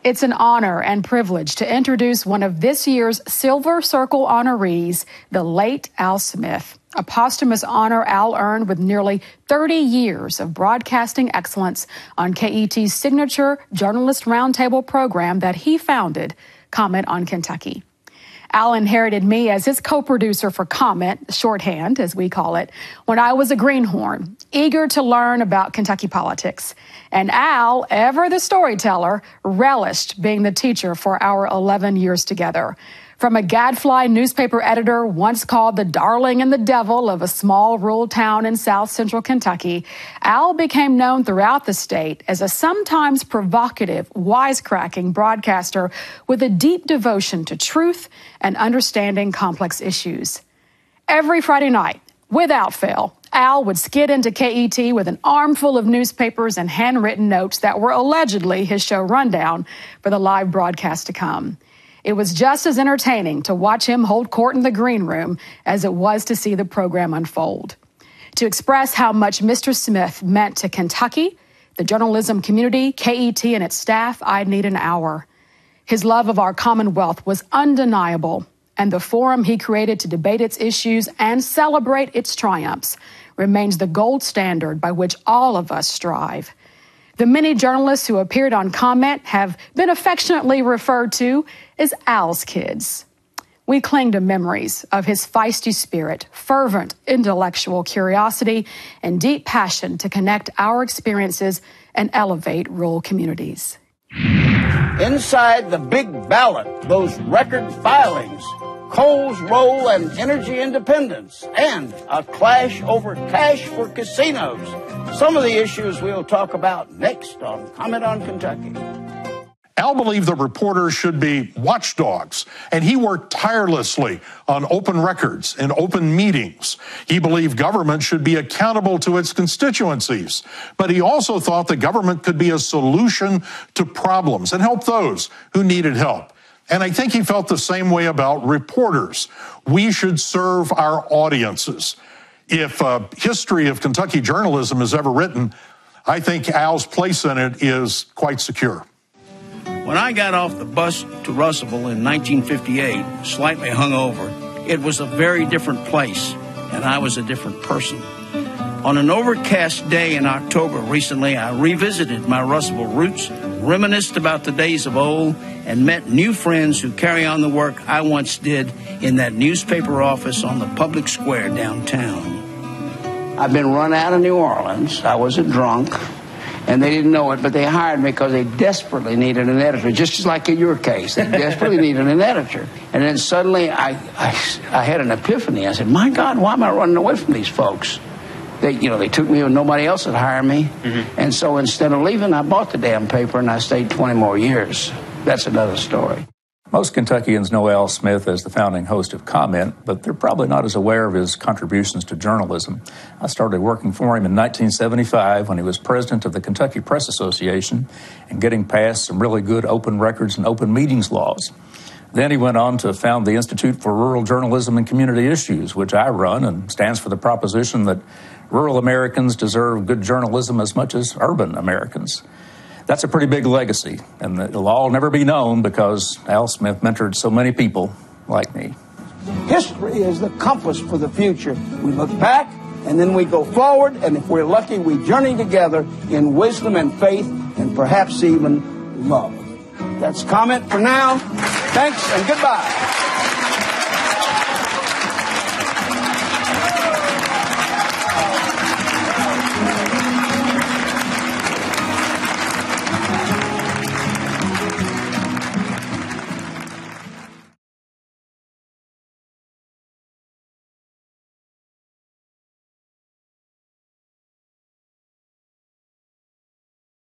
It's an honor and privilege to introduce one of this year's Silver Circle honorees, the late Al Smith, a posthumous honor Al earned with nearly 30 years of broadcasting excellence on KET's signature Journalist Roundtable program that he founded, Comment on Kentucky. Al inherited me as his co-producer for Comment, shorthand, as we call it, when I was a greenhorn, eager to learn about Kentucky politics. And Al, ever the storyteller, relished being the teacher for our 11 years together. From a gadfly newspaper editor once called the darling and the devil of a small rural town in south central Kentucky, Al became known throughout the state as a sometimes provocative, wisecracking broadcaster with a deep devotion to truth and understanding complex issues. Every Friday night, without fail, Al would skid into KET with an armful of newspapers and handwritten notes that were allegedly his show rundown for the live broadcast to come. It was just as entertaining to watch him hold court in the green room as it was to see the program unfold. To express how much Mr. Smith meant to Kentucky, the journalism community, KET, and its staff, I'd need an hour. His love of our Commonwealth was undeniable, and the forum he created to debate its issues and celebrate its triumphs remains the gold standard by which all of us strive. The many journalists who appeared on Comment have been affectionately referred to as Al's kids. We cling to memories of his feisty spirit, fervent intellectual curiosity, and deep passion to connect our experiences and elevate rural communities. Inside the big ballot, those record filings, coal's role and energy independence, and a clash over cash for casinos. Some of the issues we'll talk about next on Comment on Kentucky. Al believed that reporters should be watchdogs, and he worked tirelessly on open records and open meetings. He believed government should be accountable to its constituencies, but he also thought the government could be a solution to problems and help those who needed help. And I think he felt the same way about reporters. We should serve our audiences. If history of Kentucky journalism is ever written, I think Al's place in it is quite secure. When I got off the bus to Russellville in 1958, slightly hungover, it was a very different place, and I was a different person. On an overcast day in October recently, I revisited my Russellville roots, reminisced about the days of old, and met new friends who carry on the work I once did in that newspaper office on the public square downtown. I've been run out of New Orleans. I was a drunk, and they didn't know it, but they hired me because they desperately needed an editor, just like in your case. They desperately needed an editor. And then suddenly I had an epiphany. I said, my God, why am I running away from these folks? They took me when nobody else would hire me. Mm-hmm. And so instead of leaving, I bought the damn paper, and I stayed 20 more years. That's another story. Most Kentuckians know Al Smith as the founding host of Comment, but they're probably not as aware of his contributions to journalism. I started working for him in 1975 when he was president of the Kentucky Press Association and getting passed some really good open records and open meetings laws. Then he went on to found the Institute for Rural Journalism and Community Issues, which I run, and stands for the proposition that rural Americans deserve good journalism as much as urban Americans. That's a pretty big legacy, and it'll all never be known because Al Smith mentored so many people like me. History is the compass for the future. We look back, and then we go forward, and if we're lucky, we journey together in wisdom and faith, and perhaps even love. That's Comment for now. Thanks, and goodbye.